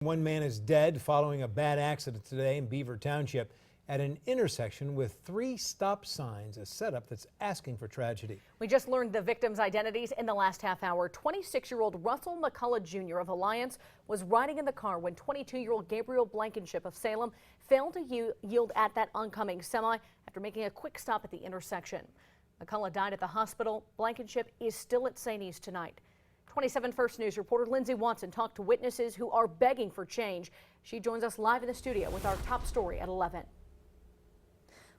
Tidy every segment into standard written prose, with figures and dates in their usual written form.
One man is dead following a bad accident today in Beaver Township at an intersection with 3 stop signs, a setup that's asking for tragedy. We just learned the victims' identities in the last half hour. 26-year-old Russell McCullough Jr. of Alliance was riding in the car when 22-year-old Gabriel Blankenship of Salem failed to yield at that oncoming semi after making a quick stop at the intersection. McCullough died at the hospital. Blankenship is still at St. E's tonight. 27 First News reporter Lindsay Watson talked to witnesses who are begging for change. She joins us live in the studio with our top story at 11.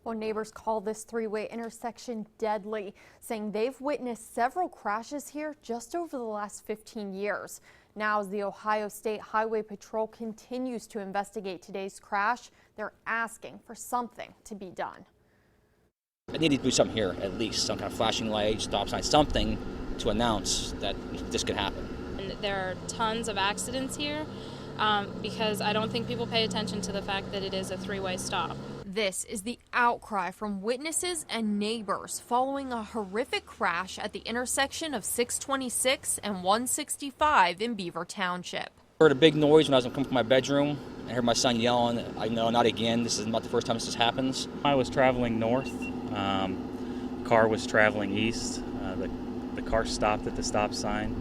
Well, neighbors call this three-way intersection deadly, saying they've witnessed several crashes here just over the last 15 years. Now, as the Ohio State Highway Patrol continues to investigate today's crash, they're asking for something to be done. I need to do something here, at least some kind of flashing light, stop sign, something to announce that this could happen. And there are tons of accidents here because I don't think people pay attention to the fact that it is a three-way stop. This is the outcry from witnesses and neighbors following a horrific crash at the intersection of 626 and 165 in Beaver Township. I heard a big noise when I was coming from my bedroom. I heard my son yelling, "I know, not again. This is not the first time this happens." I was traveling north. Car was traveling east. The car stopped at the stop sign.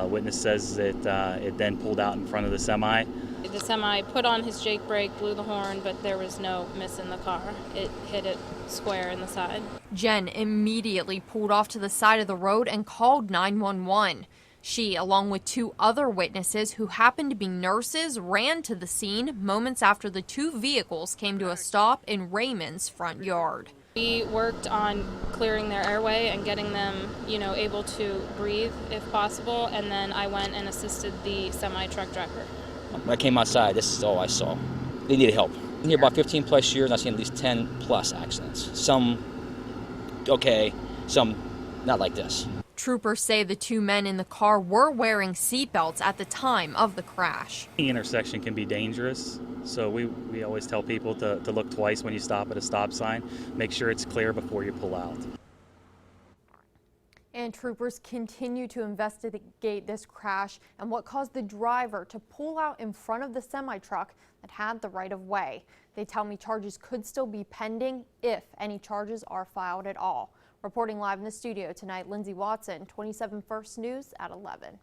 Witness says that it then pulled out in front of the semi. The semi put on his Jake brake, blew the horn, but there was no miss in the car. It hit it square in the side. Jen immediately pulled off to the side of the road and called 911. She, along with 2 other witnesses who happened to be nurses, ran to the scene moments after the 2 vehicles came to a stop in Raymond's front yard. We worked on clearing their airway and getting them, able to breathe if possible, and then I went and assisted the semi-truck driver. When I came outside, this is all I saw. They needed help. I've been here about 15 plus years, and I've seen at least 10 plus accidents. Some okay, some not like this. Troopers say the 2 men in the car were wearing seatbelts at the time of the crash. The intersection can be dangerous, so we always tell people to look twice when you stop at a stop sign. Make sure it's clear before you pull out. And troopers continue to investigate this crash and what caused the driver to pull out in front of the semi-truck that had the right-of-way. They tell me charges could still be pending if any charges are filed at all. Reporting live in the studio tonight, Lindsay Watson, 27 First News at 11.